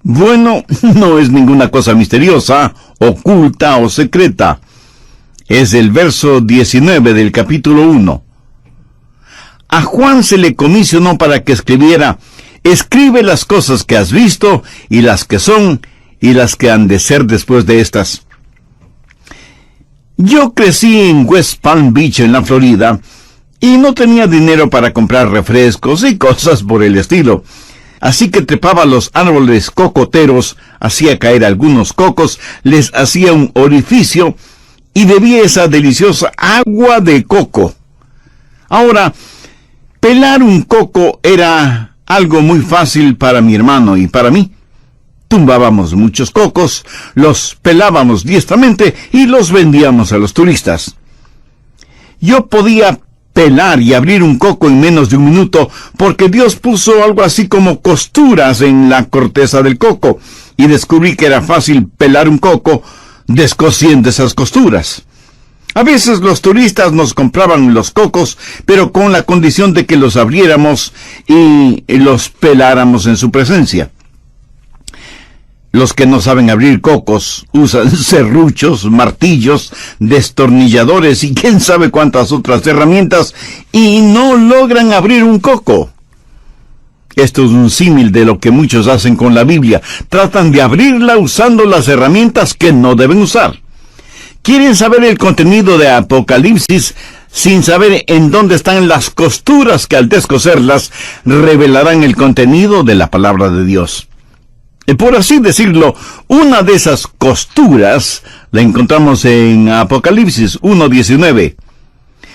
Bueno, no es ninguna cosa misteriosa, oculta o secreta. Es el verso 19 del capítulo 1. A Juan se le comisionó para que escribiera: escribe las cosas que has visto, y las que son, y las que han de ser después de estas. Yo crecí en West Palm Beach, en la Florida, y no tenía dinero para comprar refrescos y cosas por el estilo. Así que trepaba los árboles cocoteros, hacía caer algunos cocos, les hacía un orificio y bebía esa deliciosa agua de coco. Ahora, pelar un coco era algo muy fácil para mi hermano y para mí. Tumbábamos muchos cocos, los pelábamos diestramente y los vendíamos a los turistas. Yo podía pelar y abrir un coco en menos de un minuto, porque Dios puso algo así como costuras en la corteza del coco, y descubrí que era fácil pelar un coco descosiendo esas costuras. A veces los turistas nos compraban los cocos, pero con la condición de que los abriéramos y los peláramos en su presencia. Los que no saben abrir cocos usan serruchos, martillos, destornilladores y quién sabe cuántas otras herramientas y no logran abrir un coco. Esto es un símil de lo que muchos hacen con la Biblia. Tratan de abrirla usando las herramientas que no deben usar. Quieren saber el contenido de Apocalipsis sin saber en dónde están las costuras que al descoserlas revelarán el contenido de la palabra de Dios. Por así decirlo, una de esas costuras la encontramos en Apocalipsis 1:19,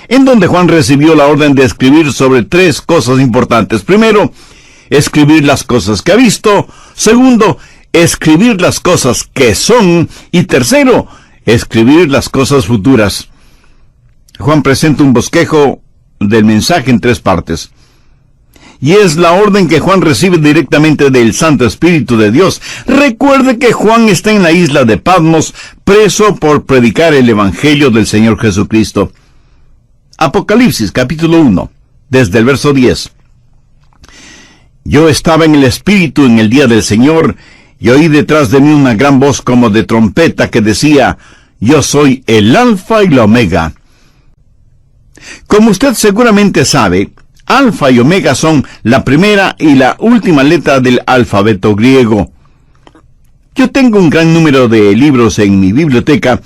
en donde Juan recibió la orden de escribir sobre tres cosas importantes. Primero, escribir las cosas que ha visto. Segundo, escribir las cosas que son. Y tercero, escribir las cosas futuras. Juan presenta un bosquejo del mensaje en tres partes. Y es la orden que Juan recibe directamente del Santo Espíritu de Dios. Recuerde que Juan está en la isla de Patmos, preso por predicar el Evangelio del Señor Jesucristo. Apocalipsis, capítulo 1, desde el verso 10. Yo estaba en el Espíritu en el día del Señor, y oí detrás de mí una gran voz como de trompeta que decía: yo soy el Alfa y la Omega. Como usted seguramente sabe, Alfa y Omega son la primera y la última letra del alfabeto griego. Yo tengo un gran número de libros en mi biblioteca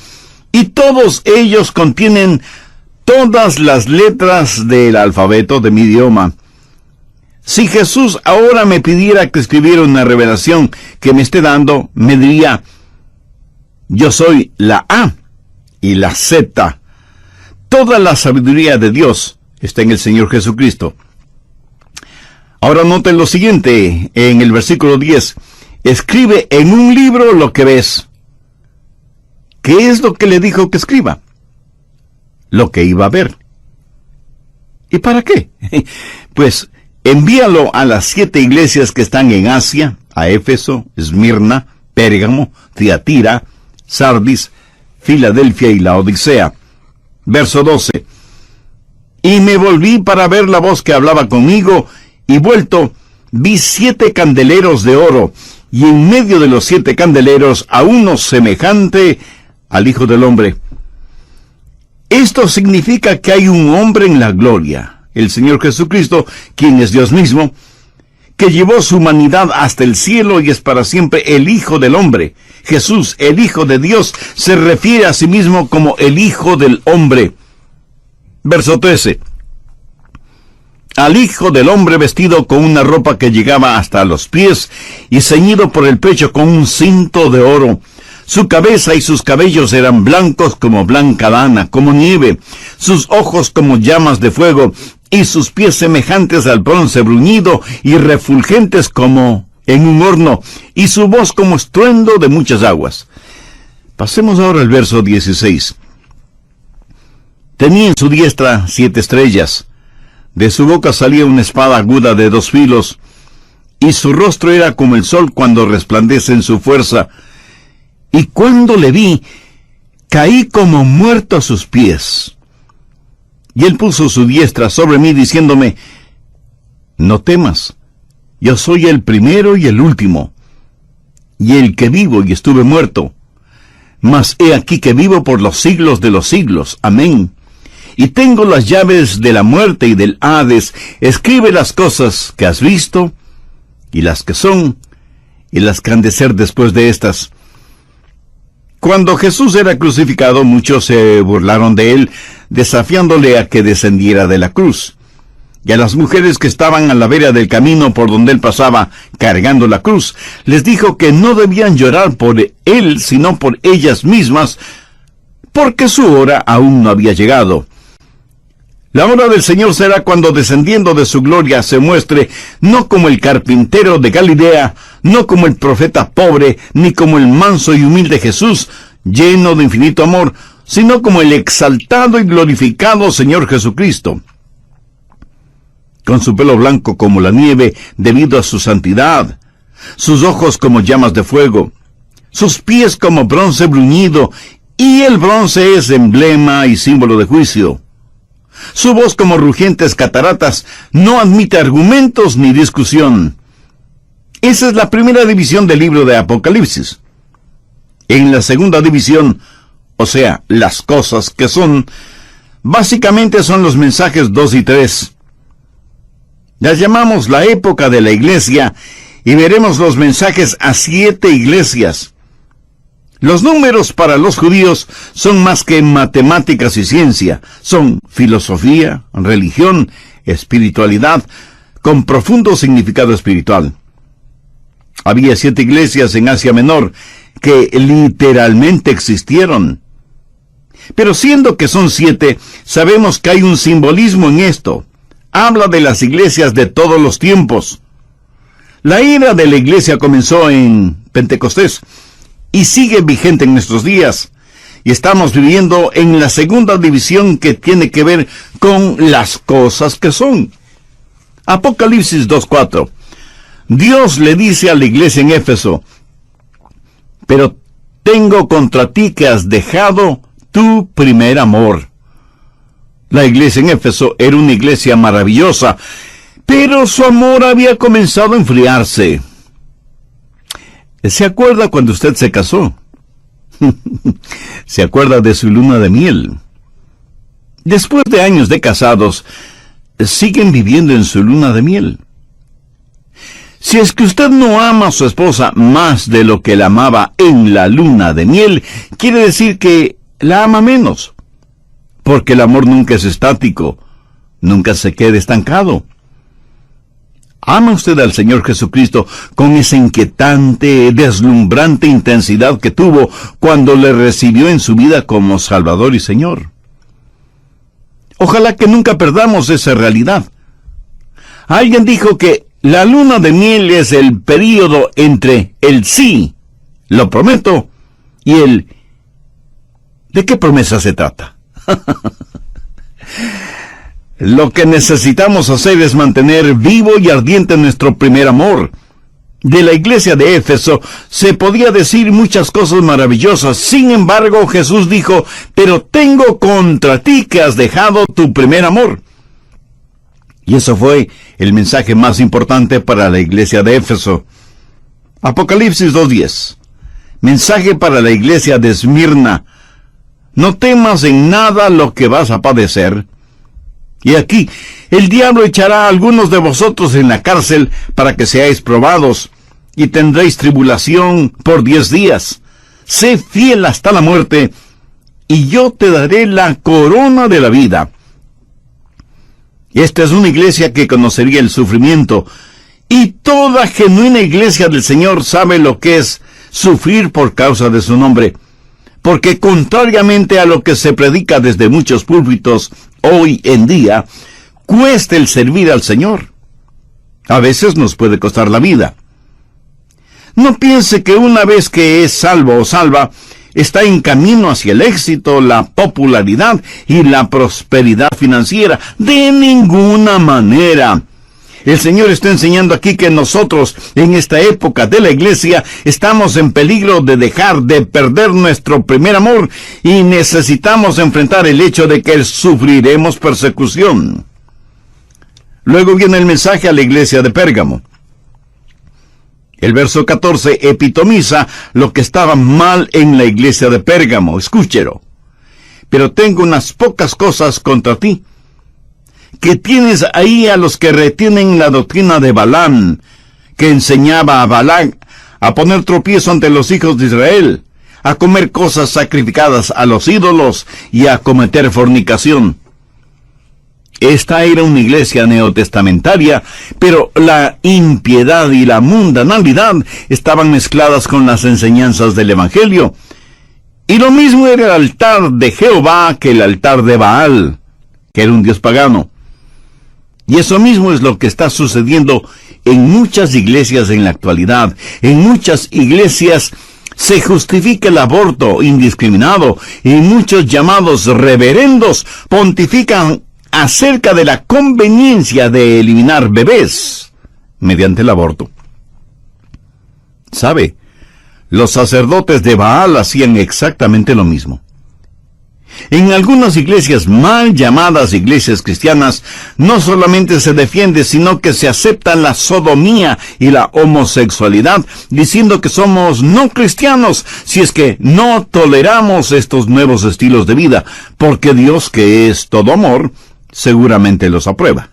y todos ellos contienen todas las letras del alfabeto de mi idioma. Si Jesús ahora me pidiera que escribiera una revelación que me esté dando, me diría: yo soy la A y la Z. Toda la sabiduría de Dios está en el Señor Jesucristo. Ahora noten lo siguiente, en el versículo 10. Escribe en un libro lo que ves. ¿Qué es lo que le dijo que escriba? Lo que iba a ver. ¿Y para qué? Pues envíalo a las 7 iglesias que están en Asia, a Éfeso, Esmirna, Pérgamo, Tiatira, Sardis, Filadelfia y Laodicea. Verso 12. Y me volví para ver la voz que hablaba conmigo, y vuelto, vi 7 candeleros de oro, y en medio de los 7 candeleros a uno semejante al Hijo del Hombre. Esto significa que hay un hombre en la gloria, el Señor Jesucristo, quien es Dios mismo, que llevó su humanidad hasta el cielo y es para siempre el Hijo del Hombre. Jesús, el Hijo de Dios, se refiere a sí mismo como el Hijo del Hombre. Verso 13. Al Hijo del Hombre vestido con una ropa que llegaba hasta los pies y ceñido por el pecho con un cinto de oro. Su cabeza y sus cabellos eran blancos como blanca lana, como nieve, sus ojos como llamas de fuego, y sus pies semejantes al bronce bruñido y refulgentes como en un horno, y su voz como estruendo de muchas aguas. Pasemos ahora al verso 16. Tenía en su diestra 7 estrellas, de su boca salía una espada aguda de 2 filos, y su rostro era como el sol cuando resplandece en su fuerza. Y cuando le vi, caí como muerto a sus pies. Y él puso su diestra sobre mí, diciéndome: no temas, yo soy el primero y el último. y el que vivo y estuve muerto. Mas he aquí que vivo por los siglos de los siglos. Amén. Y tengo las llaves de la muerte y del Hades. Escribe las cosas que has visto, y las que son, y las que han de ser después de estas. Cuando Jesús era crucificado, muchos se burlaron de él, desafiándole a que descendiera de la cruz. Y a las mujeres que estaban a la vera del camino por donde él pasaba, cargando la cruz, les dijo que no debían llorar por él, sino por ellas mismas, porque su hora aún no había llegado. La hora del Señor será cuando, descendiendo de su gloria, se muestre, no como el carpintero de Galilea, no como el profeta pobre, ni como el manso y humilde Jesús, lleno de infinito amor, sino como el exaltado y glorificado Señor Jesucristo. Con su pelo blanco como la nieve, debido a su santidad, sus ojos como llamas de fuego, sus pies como bronce bruñido, y el bronce es emblema y símbolo de juicio. Su voz como rugientes cataratas no admite argumentos ni discusión. Esa es la primera división del libro de Apocalipsis. En la segunda división, o sea, las cosas que son, básicamente son los mensajes 2 y 3. Las llamamos la época de la iglesia y veremos los mensajes a 7 iglesias. Los números para los judíos son más que matemáticas y ciencia, son filosofía, religión, espiritualidad, con profundo significado espiritual. Había 7 iglesias en Asia Menor que literalmente existieron. Pero siendo que son 7, sabemos que hay un simbolismo en esto. Habla de las iglesias de todos los tiempos. La era de la iglesia comenzó en Pentecostés y sigue vigente en nuestros días. Y estamos viviendo en la segunda división que tiene que ver con las cosas que son. Apocalipsis 2:4. Dios le dice a la iglesia en Éfeso: pero tengo contra ti que has dejado tu primer amor. La iglesia en Éfeso era una iglesia maravillosa, pero su amor había comenzado a enfriarse. ¿Se acuerda cuando usted se casó? ¿Se acuerda de su luna de miel? Después de años de casados, siguen viviendo en su luna de miel. Si es que usted no ama a su esposa más de lo que la amaba en la luna de miel, quiere decir que la ama menos. Porque el amor nunca es estático, nunca se queda estancado. ¿Ama usted al Señor Jesucristo con esa inquietante, deslumbrante intensidad que tuvo cuando le recibió en su vida como Salvador y Señor? Ojalá que nunca perdamos esa realidad. Alguien dijo que la luna de miel es el período entre el sí, lo prometo, y el ¿de qué promesa se trata? Lo que necesitamos hacer es mantener vivo y ardiente nuestro primer amor. De la iglesia de Éfeso se podía decir muchas cosas maravillosas. Sin embargo, Jesús dijo: pero tengo contra ti que has dejado tu primer amor. Y eso fue el mensaje más importante para la iglesia de Éfeso. Apocalipsis 2:10. Mensaje para la iglesia de Esmirna: no temas en nada lo que vas a padecer. Y aquí, el diablo echará a algunos de vosotros en la cárcel para que seáis probados, y tendréis tribulación por 10 días. Sé fiel hasta la muerte, y yo te daré la corona de la vida. Y esta es una iglesia que conocería el sufrimiento, y toda genuina iglesia del Señor sabe lo que es sufrir por causa de su nombre. Porque contrariamente a lo que se predica desde muchos púlpitos hoy en día, cuesta el servir al Señor. A veces nos puede costar la vida. No piense que una vez que es salvo o salva, está en camino hacia el éxito, la popularidad y la prosperidad financiera. De ninguna manera. El Señor está enseñando aquí que nosotros, en esta época de la iglesia, estamos en peligro de dejar de perder nuestro primer amor y necesitamos enfrentar el hecho de que sufriremos persecución. Luego viene el mensaje a la iglesia de Pérgamo. El verso 14 epitomiza lo que estaba mal en la iglesia de Pérgamo. Escúchelo. Pero tengo unas pocas cosas contra ti, que tienes ahí a los que retienen la doctrina de Balaam, que enseñaba a Balac a poner tropiezo ante los hijos de Israel, a comer cosas sacrificadas a los ídolos y a cometer fornicación. Esta era una iglesia neotestamentaria, pero la impiedad y la mundanalidad estaban mezcladas con las enseñanzas del Evangelio. Y lo mismo era el altar de Jehová que el altar de Baal, que era un dios pagano. Y eso mismo es lo que está sucediendo en muchas iglesias en la actualidad. En muchas iglesias se justifica el aborto indiscriminado y muchos llamados reverendos pontifican acerca de la conveniencia de eliminar bebés mediante el aborto. ¿Sabe? Los sacerdotes de Baal hacían exactamente lo mismo. En algunas iglesias mal llamadas iglesias cristianas, no solamente se defiende, sino que se acepta la sodomía y la homosexualidad, diciendo que somos no cristianos si es que no toleramos estos nuevos estilos de vida, porque Dios, que es todo amor, seguramente los aprueba.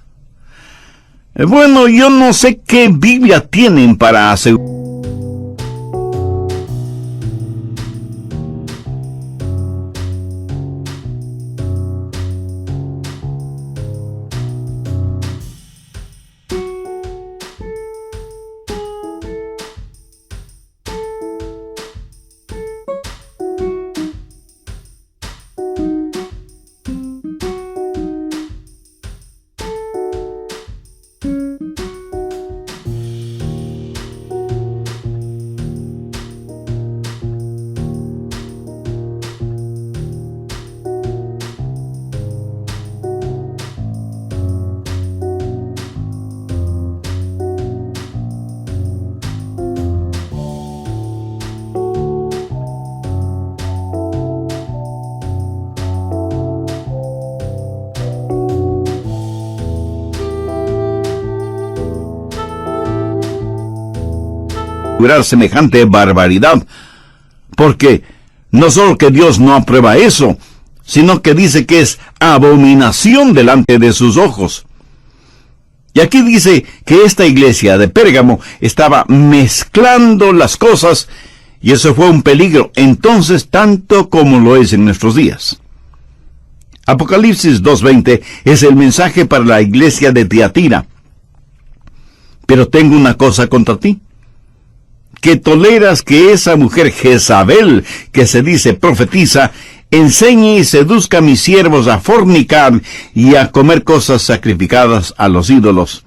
Bueno, yo no sé qué Biblia tienen para asegurar. Semejante barbaridad, porque no solo que Dios no aprueba eso, sino que dice que es abominación delante de sus ojos. Y aquí dice que esta iglesia de Pérgamo estaba mezclando las cosas, y eso fue un peligro entonces tanto como lo es en nuestros días. Apocalipsis 2:20 es el mensaje para la iglesia de Tiatira. Pero tengo una cosa contra ti, que toleras que esa mujer Jezabel, que se dice profetiza, enseñe y seduzca a mis siervos a fornicar y a comer cosas sacrificadas a los ídolos.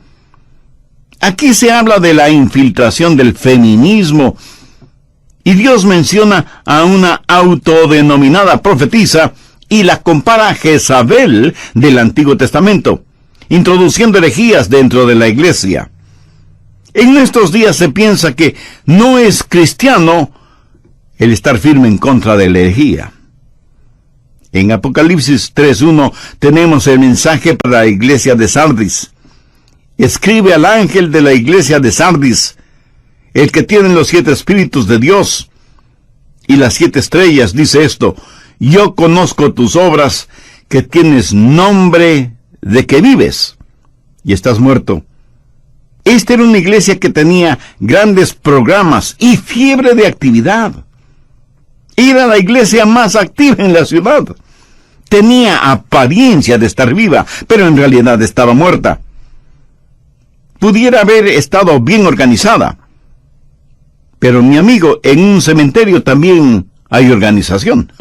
Aquí se habla de la infiltración del feminismo, y Dios menciona a una autodenominada profetisa y la compara a Jezabel del Antiguo Testamento, introduciendo herejías dentro de la iglesia. En estos días se piensa que no es cristiano el estar firme en contra de la herejía. En Apocalipsis 3:1 tenemos el mensaje para la iglesia de Sardis. Escribe al ángel de la iglesia de Sardis, el que tiene los 7 espíritus de Dios y las 7 estrellas, dice esto: yo conozco tus obras, que tienes nombre de que vives y estás muerto. Esta era una iglesia que tenía grandes programas y fiebre de actividad. Era la iglesia más activa en la ciudad. Tenía apariencia de estar viva, pero en realidad estaba muerta. Pudiera haber estado bien organizada. Pero mi amigo, en un cementerio también hay organización.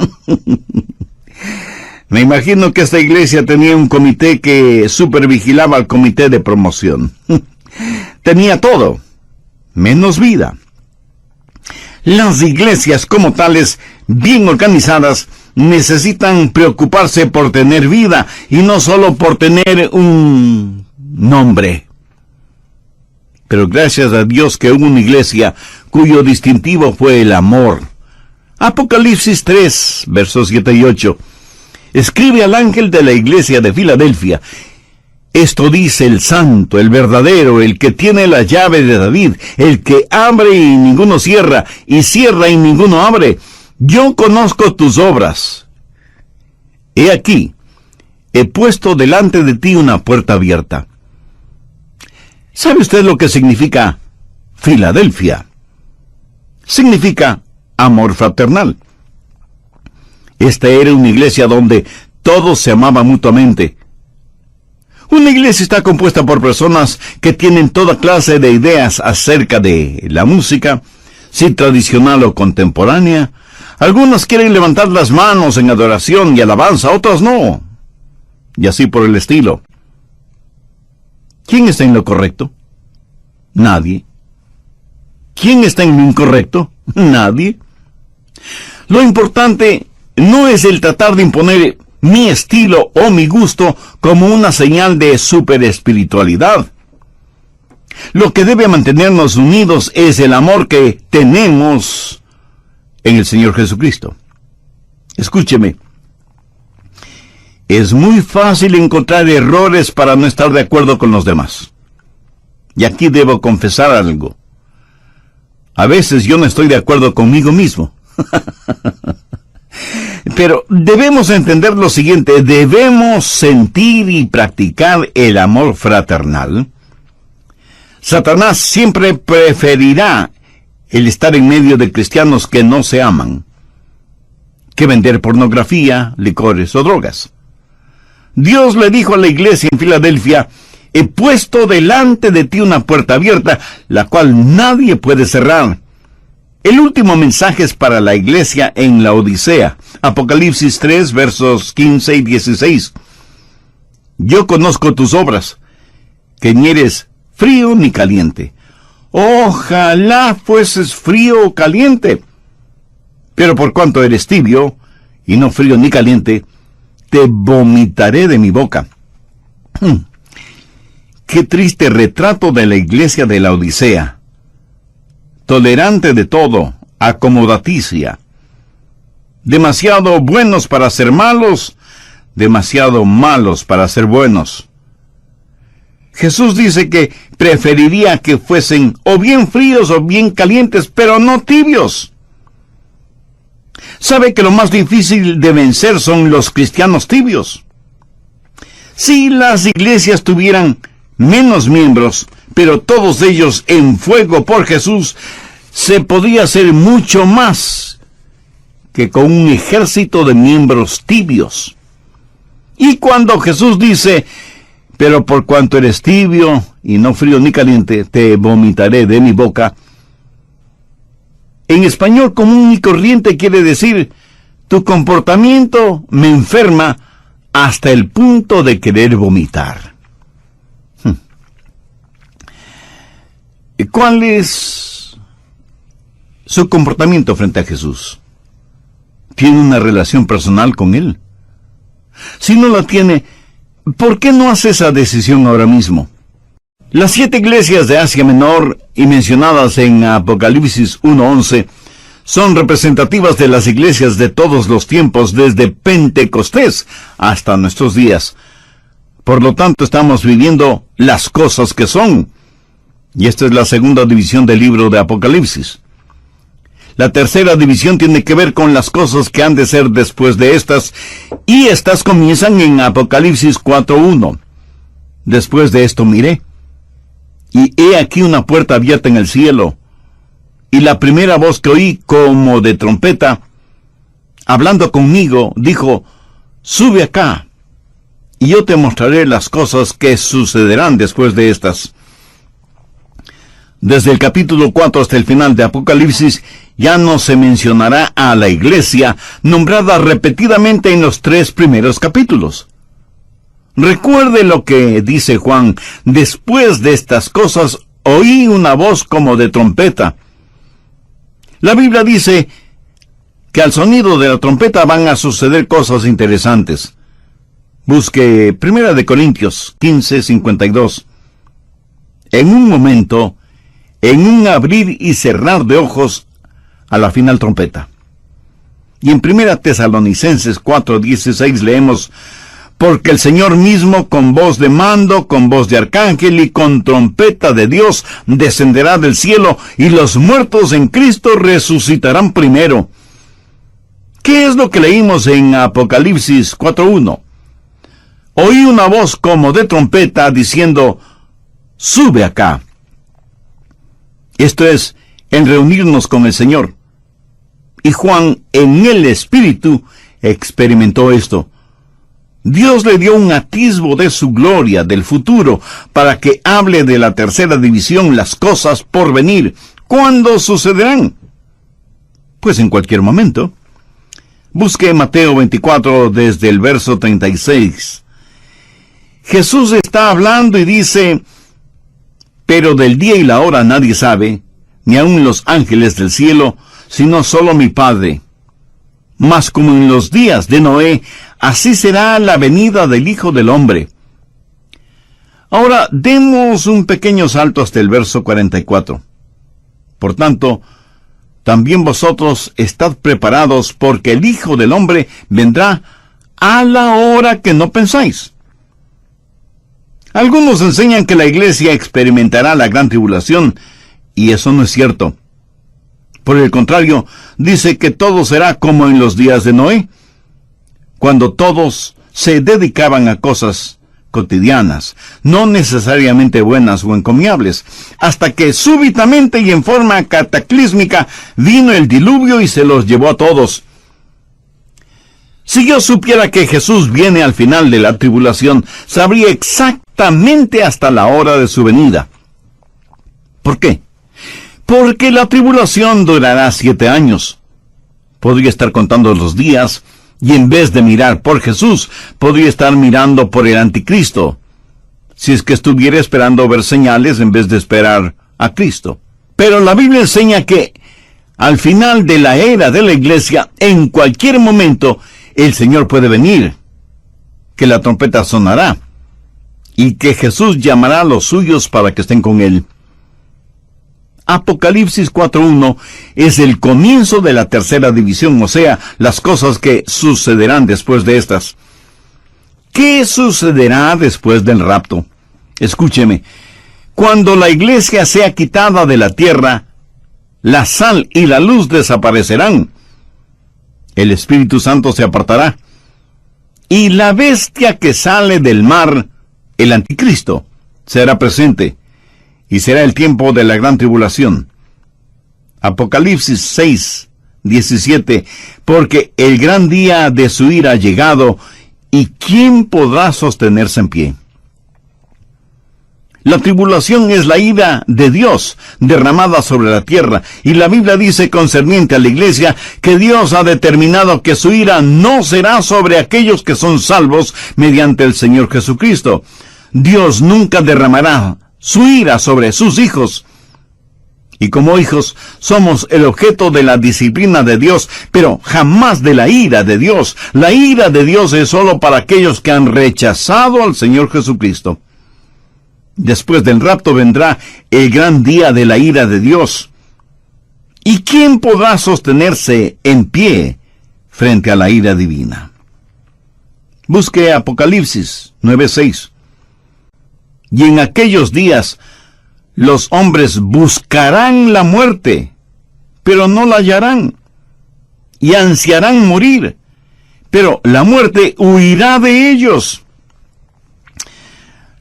Me imagino que esta iglesia tenía un comité que supervigilaba al comité de promoción. Tenía todo, menos vida. Las iglesias como tales, bien organizadas, necesitan preocuparse por tener vida y no solo por tener un nombre. Pero gracias a Dios que hubo una iglesia cuyo distintivo fue el amor. Apocalipsis 3, versos 7 y 8. Escribe al ángel de la iglesia de Filadelfia: Esto dice el santo, el verdadero, el que tiene la llave de David, el que abre y ninguno cierra, y cierra y ninguno abre. Yo conozco tus obras. He aquí, he puesto delante de ti una puerta abierta. ¿Sabe usted lo que significa Filadelfia? Significa amor fraternal. Esta era una iglesia donde todos se amaban mutuamente. Una iglesia está compuesta por personas que tienen toda clase de ideas acerca de la música, si tradicional o contemporánea. Algunos quieren levantar las manos en adoración y alabanza, otros no. Y así por el estilo. ¿Quién está en lo correcto? Nadie. ¿Quién está en lo incorrecto? Nadie. Lo importante no es el tratar de imponer mi estilo o mi gusto como una señal de superespiritualidad. Lo que debe mantenernos unidos es el amor que tenemos en el Señor Jesucristo. Escúcheme. Es muy fácil encontrar errores para no estar de acuerdo con los demás. Y aquí debo confesar algo. A veces yo no estoy de acuerdo conmigo mismo. Pero debemos entender lo siguiente, debemos sentir y practicar el amor fraternal. Satanás siempre preferirá el estar en medio de cristianos que no se aman, que vender pornografía, licores o drogas. Dios le dijo a la iglesia en Filadelfia, he puesto delante de ti una puerta abierta, la cual nadie puede cerrar. El último mensaje es para la iglesia en la Odisea. Apocalipsis 3, versos 15 y 16. Yo conozco tus obras, que ni eres frío ni caliente. Ojalá fueses frío o caliente. Pero por cuanto eres tibio, y no frío ni caliente, te vomitaré de mi boca. Qué triste retrato de la iglesia de la Odisea. Tolerante de todo, acomodaticia. Demasiado buenos para ser malos, demasiado malos para ser buenos. Jesús dice que preferiría que fuesen o bien fríos o bien calientes, pero no tibios. ¿Sabe que lo más difícil de vencer son los cristianos tibios? Si las iglesias tuvieran menos miembros, pero todos ellos en fuego por Jesús, se podría hacer mucho más que con un ejército de miembros tibios. Y cuando Jesús dice, pero por cuanto eres tibio y no frío ni caliente, te vomitaré de mi boca, en español común y corriente quiere decir, tu comportamiento me enferma hasta el punto de querer vomitar. ¿Cuál es su comportamiento frente a Jesús? ¿Tiene una relación personal con Él? Si no la tiene, ¿por qué no hace esa decisión ahora mismo? Las 7 iglesias de Asia Menor y mencionadas en Apocalipsis 1:11 son representativas de las iglesias de todos los tiempos, desde Pentecostés hasta nuestros días. Por lo tanto, estamos viviendo las cosas que son. Y esta es la segunda división del libro de Apocalipsis. La tercera división tiene que ver con las cosas que han de ser después de estas, y estas comienzan en Apocalipsis 4:1. Después de esto miré, y he aquí una puerta abierta en el cielo, y la primera voz que oí como de trompeta, hablando conmigo, dijo, sube acá, y yo te mostraré las cosas que sucederán después de estas. Desde el capítulo 4 hasta el final de Apocalipsis, ya no se mencionará a la iglesia, nombrada repetidamente en los 3 primeros capítulos. Recuerde lo que dice Juan, después de estas cosas, oí una voz como de trompeta. La Biblia dice que al sonido de la trompeta van a suceder cosas interesantes. Busque 1 de Corintios 15:52. En un momento, en un abrir y cerrar de ojos, a la final trompeta. Y en 1 Tesalonicenses 4:16 leemos, porque el Señor mismo, con voz de mando, con voz de arcángel y con trompeta de Dios, descenderá del cielo, y los muertos en Cristo resucitarán primero. ¿Qué es lo que leímos en Apocalipsis 4:1? Oí una voz como de trompeta diciendo: sube acá. Esto es, en reunirnos con el Señor. Y Juan, en el Espíritu, experimentó esto. Dios le dio un atisbo de su gloria, del futuro, para que hable de la tercera división, las cosas por venir. ¿Cuándo sucederán? Pues en cualquier momento. Busque Mateo 24 desde el verso 36. Jesús está hablando y dice: pero del día y la hora nadie sabe, ni aun los ángeles del cielo, sino solo mi Padre. Mas como en los días de Noé, así será la venida del Hijo del Hombre. Ahora, demos un pequeño salto hasta el verso 44. Por tanto, también vosotros estad preparados, porque el Hijo del Hombre vendrá a la hora que no pensáis. Algunos enseñan que la iglesia experimentará la gran tribulación, y eso no es cierto. Por el contrario, dice que todo será como en los días de Noé, cuando todos se dedicaban a cosas cotidianas, no necesariamente buenas o encomiables, hasta que súbitamente y en forma cataclísmica vino el diluvio y se los llevó a todos. Si yo supiera que Jesús viene al final de la tribulación, sabría exactamente hasta la hora de su venida. ¿Por qué? Porque la tribulación durará 7 años. Podría estar contando los días, y en vez de mirar por Jesús, podría estar mirando por el anticristo, si es que estuviera esperando ver señales en vez de esperar a Cristo. Pero la Biblia enseña que, al final de la era de la iglesia, en cualquier momento, el Señor puede venir, que la trompeta sonará, y que Jesús llamará a los suyos para que estén con Él. Apocalipsis 4:1 es el comienzo de la tercera división, o sea, las cosas que sucederán después de estas. ¿Qué sucederá después del rapto? Escúcheme, cuando la iglesia sea quitada de la tierra, la sal y la luz desaparecerán. El Espíritu Santo se apartará. Y la bestia que sale del mar, el anticristo, será presente. Y será el tiempo de la gran tribulación. Apocalipsis 6:17, porque el gran día de su ira ha llegado, ¿y quién podrá sostenerse en pie? La tribulación es la ira de Dios derramada sobre la tierra, y la Biblia dice concerniente a la iglesia que Dios ha determinado que su ira no será sobre aquellos que son salvos mediante el Señor Jesucristo. Dios nunca derramará su ira sobre sus hijos. Y como hijos, somos el objeto de la disciplina de Dios, pero jamás de la ira de Dios. La ira de Dios es solo para aquellos que han rechazado al Señor Jesucristo. Después del rapto vendrá el gran día de la ira de Dios. ¿Y quién podrá sostenerse en pie frente a la ira divina? Busque Apocalipsis 9:6. Y en aquellos días los hombres buscarán la muerte, pero no la hallarán, y ansiarán morir, pero la muerte huirá de ellos.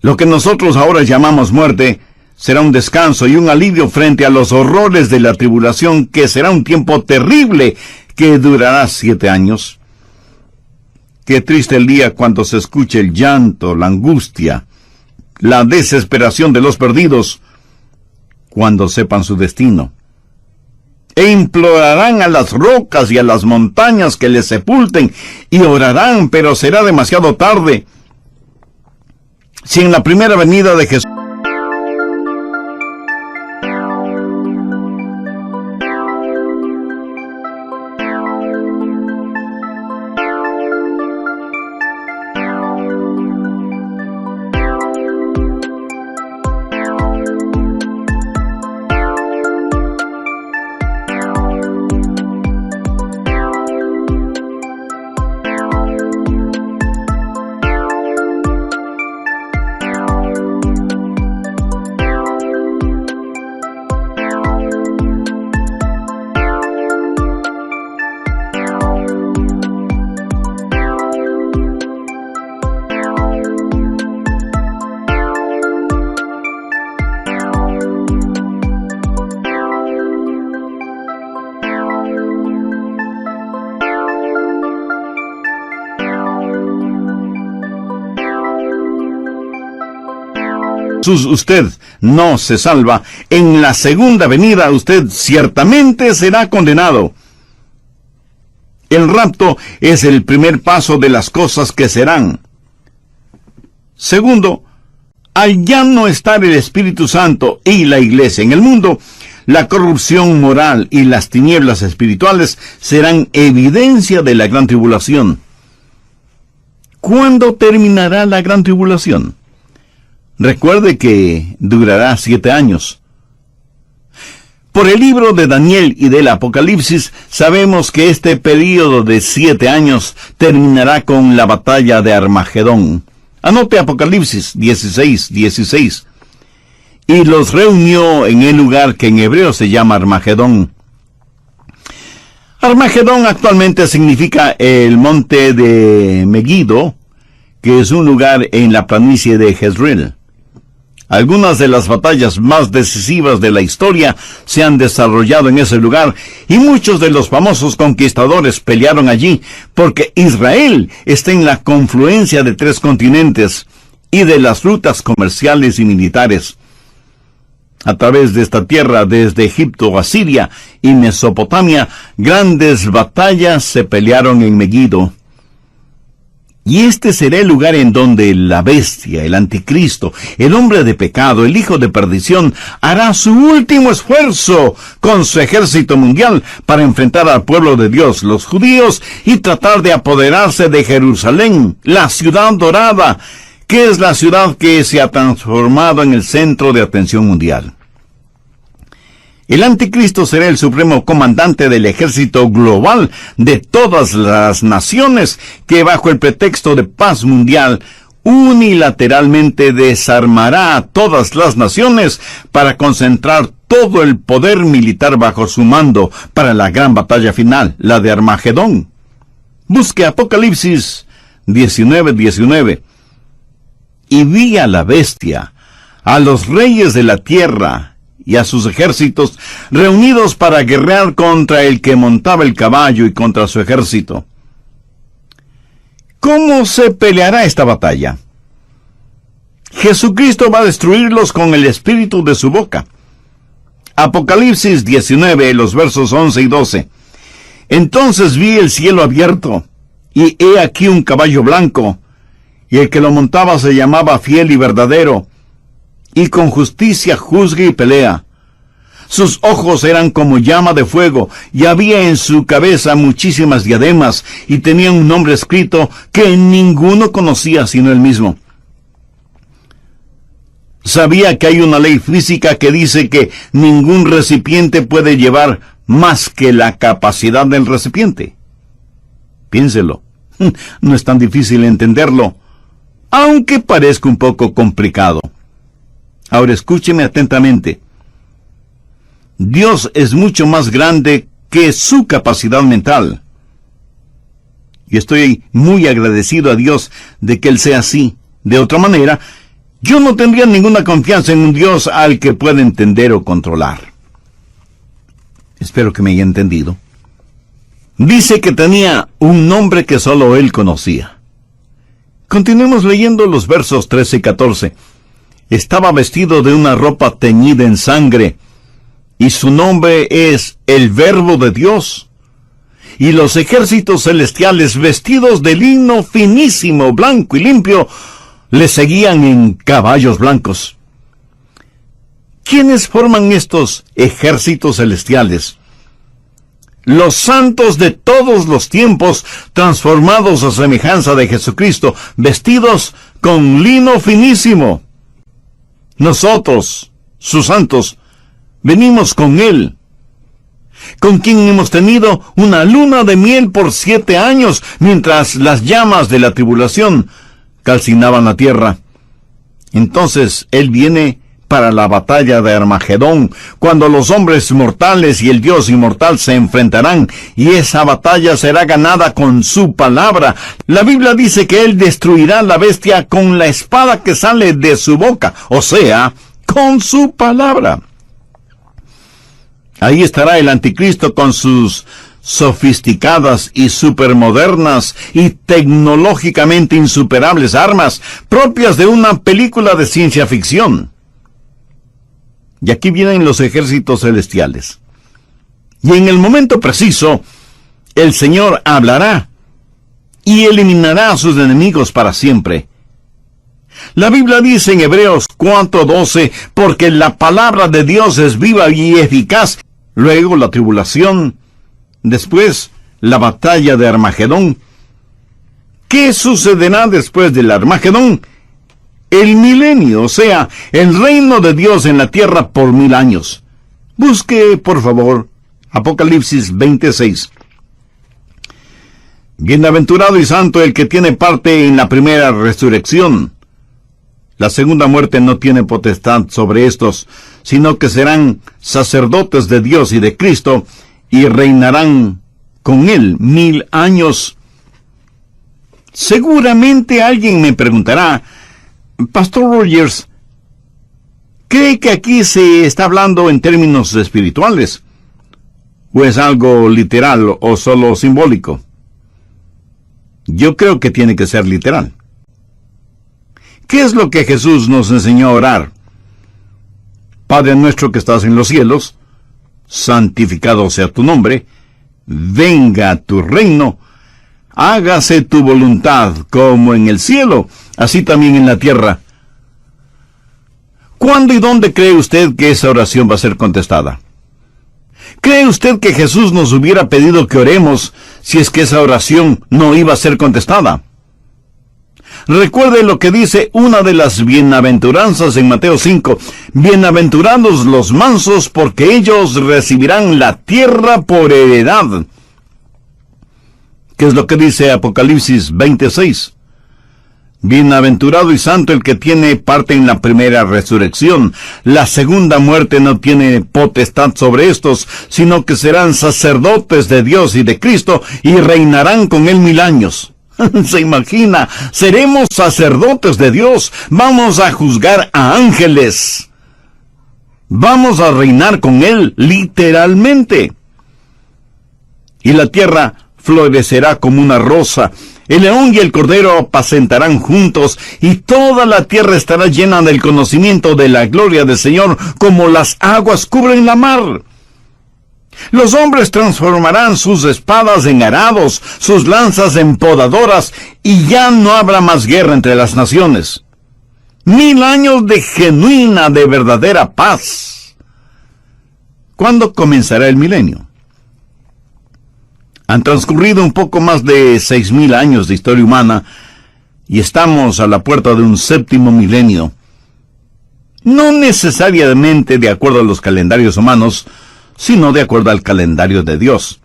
Lo que nosotros ahora llamamos muerte será un descanso y un alivio frente a los horrores de la tribulación, que será un tiempo terrible que durará 7 años. Qué triste el día cuando se escuche el llanto, la angustia, la desesperación de los perdidos, cuando sepan su destino. E implorarán a las rocas y a las montañas que les sepulten, y orarán, pero será demasiado tarde. Si en la primera venida de Jesús usted no se salva, en la segunda venida usted ciertamente será condenado. El rapto es el primer paso de las cosas que serán. Segundo, al ya no estar el Espíritu Santo y la Iglesia en el mundo, la corrupción moral y las tinieblas espirituales serán evidencia de la gran tribulación. ¿Cuándo terminará la gran tribulación? Recuerde que durará 7 años. Por el libro de Daniel y del Apocalipsis, sabemos que este período de 7 años terminará con la batalla de Armagedón. Anote Apocalipsis 16:16. Y los reunió en el lugar que en hebreo se llama Armagedón. Armagedón actualmente significa el monte de Megiddo, que es un lugar en la planicie de Jezreel. Algunas de las batallas más decisivas de la historia se han desarrollado en ese lugar y muchos de los famosos conquistadores pelearon allí porque Israel está en la confluencia de 3 continentes y de las rutas comerciales y militares. A través de esta tierra, desde Egipto a Siria y Mesopotamia, grandes batallas se pelearon en Megiddo. Y este será el lugar en donde la bestia, el anticristo, el hombre de pecado, el hijo de perdición, hará su último esfuerzo con su ejército mundial para enfrentar al pueblo de Dios, los judíos, y tratar de apoderarse de Jerusalén, la ciudad dorada, que es la ciudad que se ha transformado en el centro de atención mundial. El anticristo será el supremo comandante del ejército global de todas las naciones que bajo el pretexto de paz mundial unilateralmente desarmará a todas las naciones para concentrar todo el poder militar bajo su mando para la gran batalla final, la de Armagedón. Busque Apocalipsis 19:19. Y vi a la bestia, a los reyes de la tierra y a sus ejércitos reunidos para guerrear contra el que montaba el caballo y contra su ejército. ¿Cómo se peleará esta batalla? Jesucristo va a destruirlos con el espíritu de su boca. Apocalipsis 19, los versos 11 y 12. Entonces vi el cielo abierto, y he aquí un caballo blanco, y el que lo montaba se llamaba Fiel y Verdadero, y con justicia juzga y pelea. Sus ojos eran como llama de fuego, y había en su cabeza muchísimas diademas, y tenía un nombre escrito que ninguno conocía sino él mismo. Sabía que hay una ley física que dice que ningún recipiente puede llevar más que la capacidad del recipiente. Piénselo. No es tan difícil entenderlo, aunque parezca un poco complicado. Ahora escúcheme atentamente. Dios es mucho más grande que su capacidad mental. Y estoy muy agradecido a Dios de que Él sea así. De otra manera, yo no tendría ninguna confianza en un Dios al que pueda entender o controlar. Espero que me haya entendido. Dice que tenía un nombre que solo Él conocía. Continuemos leyendo los versos 13 y 14. Estaba vestido de una ropa teñida en sangre, y su nombre es el Verbo de Dios. Y los ejércitos celestiales, vestidos de lino finísimo, blanco y limpio, le seguían en caballos blancos. ¿Quiénes forman estos ejércitos celestiales? Los santos de todos los tiempos, transformados a semejanza de Jesucristo, vestidos con lino finísimo. Nosotros, sus santos, venimos con Él, con quien hemos tenido una luna de miel por 7 años, mientras las llamas de la tribulación calcinaban la tierra. Entonces Él viene para la batalla de Armagedón, cuando los hombres mortales y el Dios inmortal se enfrentarán, y esa batalla será ganada con su palabra. La Biblia dice que Él destruirá la bestia con la espada que sale de su boca, o sea, con su palabra. Ahí estará el anticristo con sus sofisticadas y supermodernas y tecnológicamente insuperables armas propias de una película de ciencia ficción. Y aquí vienen los ejércitos celestiales. Y en el momento preciso, el Señor hablará y eliminará a sus enemigos para siempre. La Biblia dice en Hebreos 4:12, porque la palabra de Dios es viva y eficaz. Luego la tribulación, después la batalla de Armagedón. ¿Qué sucederá después del Armagedón? El milenio, o sea, el reino de Dios en la tierra por 1000 años. Busque, por favor, Apocalipsis 26. Bienaventurado y santo el que tiene parte en la primera resurrección. La segunda muerte no tiene potestad sobre estos, sino que serán sacerdotes de Dios y de Cristo, y reinarán con él 1000 años. Seguramente alguien me preguntará, Pastor Rogers, ¿cree que aquí se está hablando en términos espirituales? ¿O es algo literal o solo simbólico? Yo creo que tiene que ser literal. ¿Qué es lo que Jesús nos enseñó a orar? Padre nuestro que estás en los cielos, santificado sea tu nombre, venga tu reino, hágase tu voluntad como en el cielo, así también en la tierra. ¿Cuándo y dónde cree usted que esa oración va a ser contestada? ¿Cree usted que Jesús nos hubiera pedido que oremos si es que esa oración no iba a ser contestada? Recuerde lo que dice una de las bienaventuranzas en Mateo 5. Bienaventurados los mansos, porque ellos recibirán la tierra por heredad. ¿Qué es lo que dice Apocalipsis 26? Bienaventurado y santo el que tiene parte en la primera resurrección. La segunda muerte no tiene potestad sobre estos, sino que serán sacerdotes de Dios y de Cristo, y reinarán con él 1000 años. ¿Se imagina? Seremos sacerdotes de Dios. Vamos a juzgar a ángeles. Vamos a reinar con él, literalmente. Y la tierra florecerá como una rosa. El león y el cordero apacentarán juntos, y toda la tierra estará llena del conocimiento de la gloria del Señor, como las aguas cubren la mar. Los hombres transformarán sus espadas en arados, sus lanzas en podadoras, y ya no habrá más guerra entre las naciones. 1000 años de genuina, de verdadera paz. ¿Cuándo comenzará el milenio? Han transcurrido un poco más de 6000 años de historia humana, y estamos a la puerta de un 7º milenio. No necesariamente de acuerdo a los calendarios humanos, sino de acuerdo al calendario de Dios.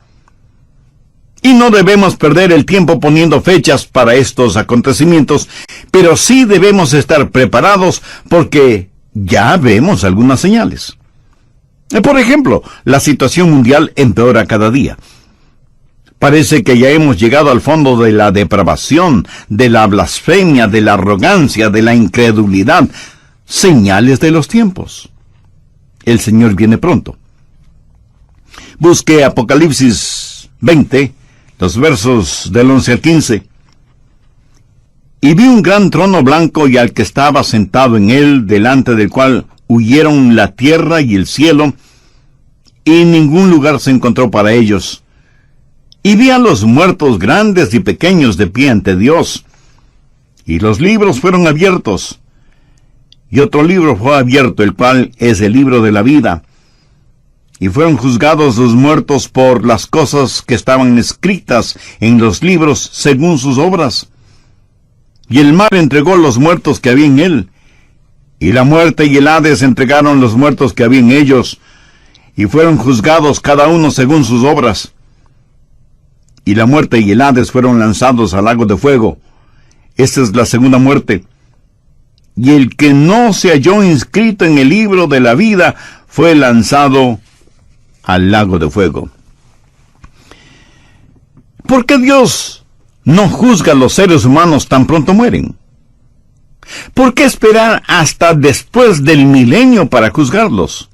Y no debemos perder el tiempo poniendo fechas para estos acontecimientos, pero sí debemos estar preparados porque ya vemos algunas señales. Por ejemplo, la situación mundial empeora cada día. Parece que ya hemos llegado al fondo de la depravación, de la blasfemia, de la arrogancia, de la incredulidad. Señales de los tiempos. El Señor viene pronto. Busque Apocalipsis 20, los versos del 11 al 15. Y vi un gran trono blanco y al que estaba sentado en él, delante del cual huyeron la tierra y el cielo, y ningún lugar se encontró para ellos. Y vi a los muertos grandes y pequeños de pie ante Dios, y los libros fueron abiertos. Y otro libro fue abierto, el cual es el libro de la vida. Y fueron juzgados los muertos por las cosas que estaban escritas en los libros según sus obras. Y el mar entregó los muertos que había en él, y la muerte y el Hades entregaron los muertos que había en ellos, y fueron juzgados cada uno según sus obras. Y la muerte y el Hades fueron lanzados al lago de fuego. Esta es la segunda muerte. Y el que no se halló inscrito en el libro de la vida fue lanzado al lago de fuego. ¿Por qué Dios no juzga a los seres humanos tan pronto mueren? ¿Por qué esperar hasta después del milenio para juzgarlos?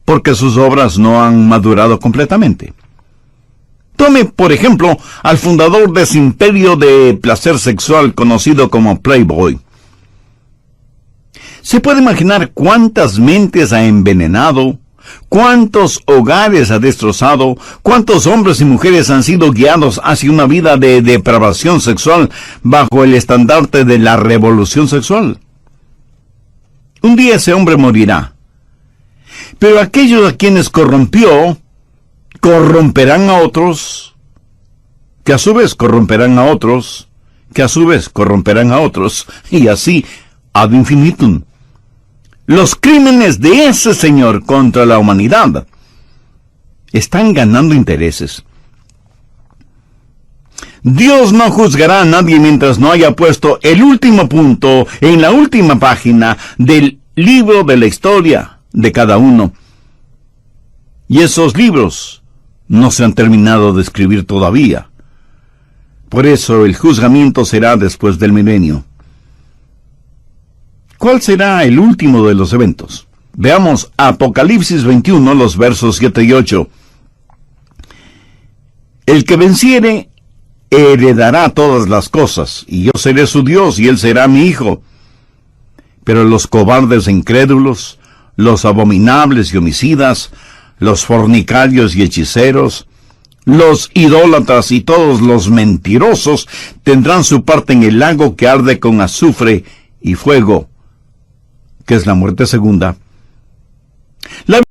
porque sus obras no han madurado completamente. Tome, por ejemplo, al fundador de ese imperio de placer sexual conocido como Playboy. ¿Se puede imaginar cuántas mentes ha envenenado? ¿Cuántos hogares ha destrozado? ¿Cuántos hombres y mujeres han sido guiados hacia una vida de depravación sexual bajo el estandarte de la revolución sexual? Un día ese hombre morirá. Pero aquellos a quienes corrompió, corromperán a otros, que a su vez corromperán a otros, que a su vez corromperán a otros, y así ad infinitum. Los crímenes de ese señor contra la humanidad están ganando intereses. Dios no juzgará a nadie mientras no haya puesto el último punto en la última página del libro de la historia de cada uno. Y esos libros no se han terminado de escribir todavía. Por eso el juzgamiento será después del milenio. ¿Cuál será el último de los eventos? Veamos Apocalipsis 21, los versos 7 y 8. El que venciere heredará todas las cosas, y yo seré su Dios, y él será mi hijo. Pero los cobardes e incrédulos, los abominables y homicidas, los fornicarios y hechiceros, los idólatras y todos los mentirosos tendrán su parte en el lago que arde con azufre y fuego, que es la muerte segunda. La